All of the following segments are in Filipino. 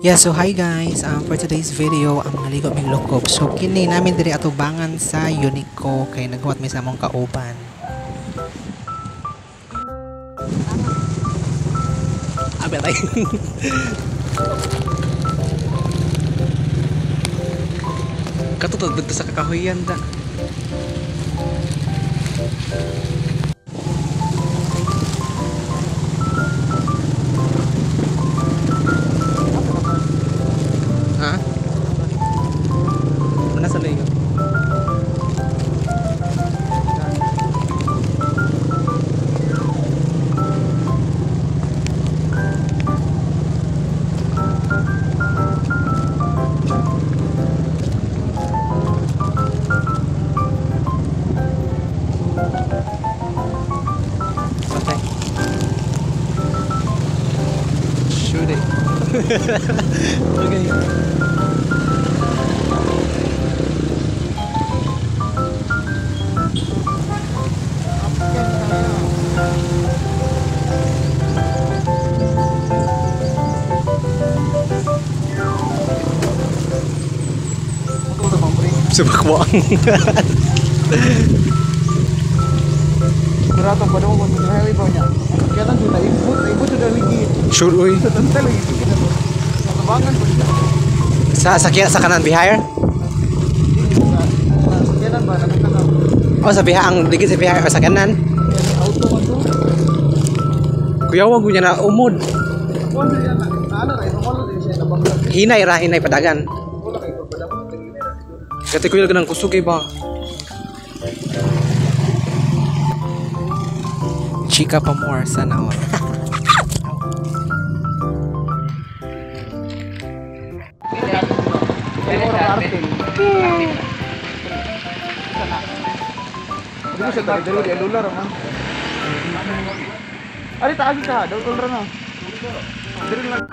Yeah, so hi guys. For today's video, ang naligo mig lukob. So kini namin diri atubangan sa Unico kay naghuwat mi sa among kauban. Abi tay. Katutod dito sa kakahuyan da. Mana sa layo? Okay. Shoot it. Okay. Subakwang. Beratang pada mau konten highway banyak. Kelihatan sudah ibu sudah lagi. Sure uy. Tentu lagi. Satu bangan Sa kanan bihire? Sekian barang kita. Oh, sa biha ang dikit sa biha o sa kanan. Auto itu. Kuya wag niya na umod. Kau sih anak. Ada itu malu di sini abang. Hinay padagan. Bola kayak berbeda ini. Kati kuya ganang kusog ba? Chika pa more sana all. Ini bisa dari dulu dia lular mah. Ari tak ka, daw lular na. Dari lagi.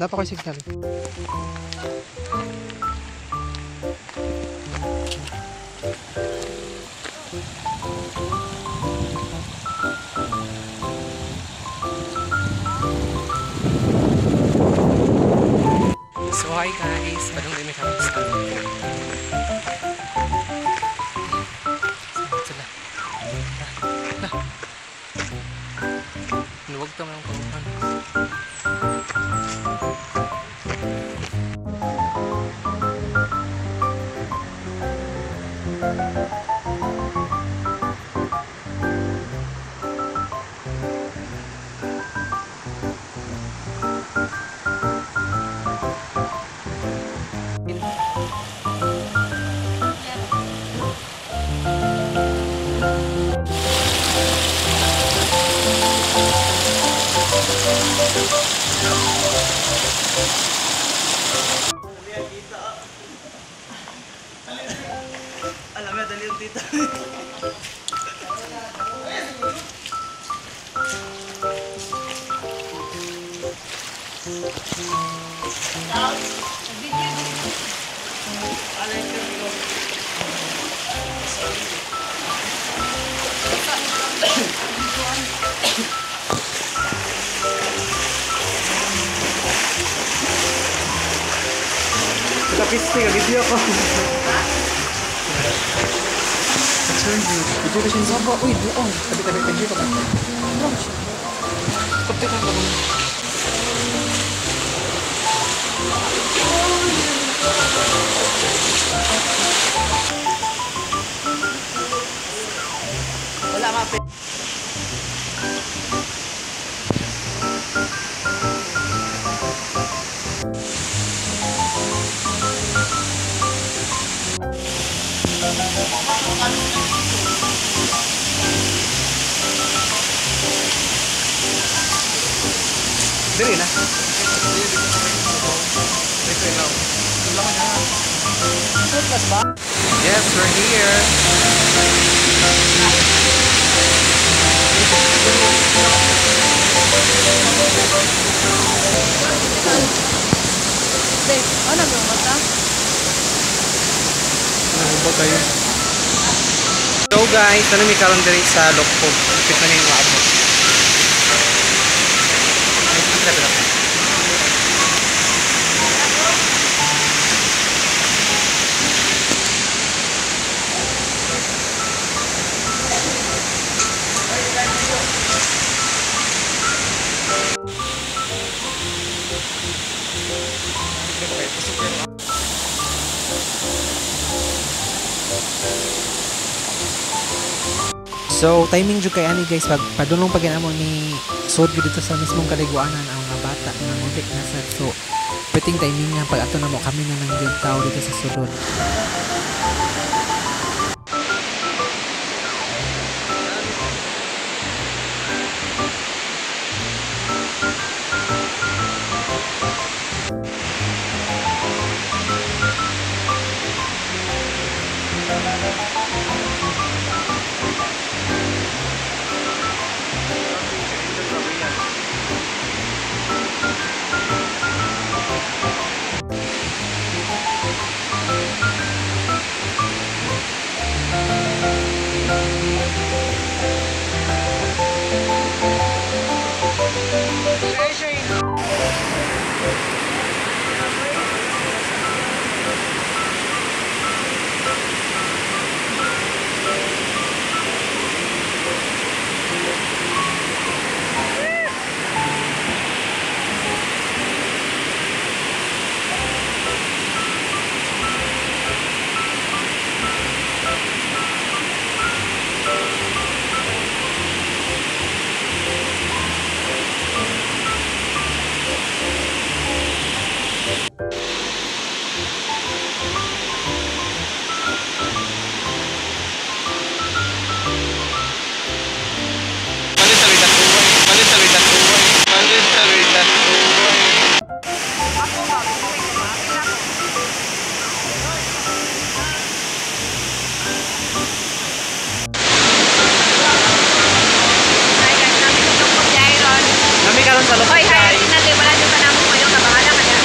Dapat ko signal. So hi guys, padung din kami sa sila. Nuwag to mga kauban. Alam mo dali yung tita. Kita pisting video ko. Itu di sini apa? Wih, doon. Tabi-tabi penji pa ba? Kapit ka ba? Dili na. Yes, we're here. Ano ba mata? So guys, ano may karon diri sa Lokpog? Kita na yung mga abo. So, timing jud kay ani guys, pag padulong pag amo ni sud dito sa mismong kaliguanan ang mga bata nga mudik na sad. So, pwedeng timing nga pag ato na mo kami na nang gyud tao dito sa sulod. Sa Lokpog. Hoy, kaya natin wala yung kanamo mo yung nabahala ka na.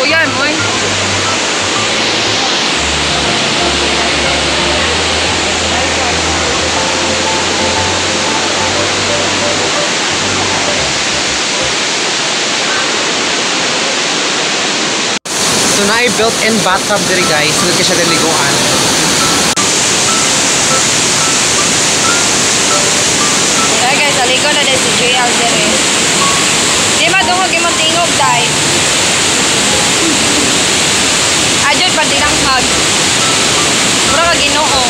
O yan, moy. So na built-in bathtub diri guys, sugod ka siya diliguan. Kaya guys, aligo na din si JL diri. Di madungog imong tingog dai. Adyo pa dilang hag. Pura ka Ginoo.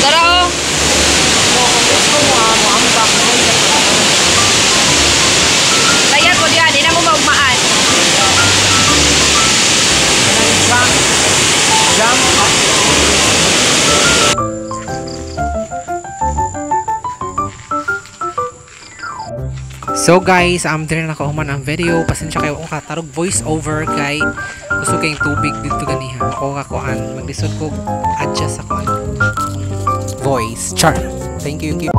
Tara oh. Layar ko diyan, di na mo maugmaan. Jump up. So guys, dire na nakahuman ang video. Pasensya kayo kung katarog voice over kay gusto kayong tubig dito ganiha. Ako kakuan, maglisod ko adjust ako ang voice. Char. Thank you.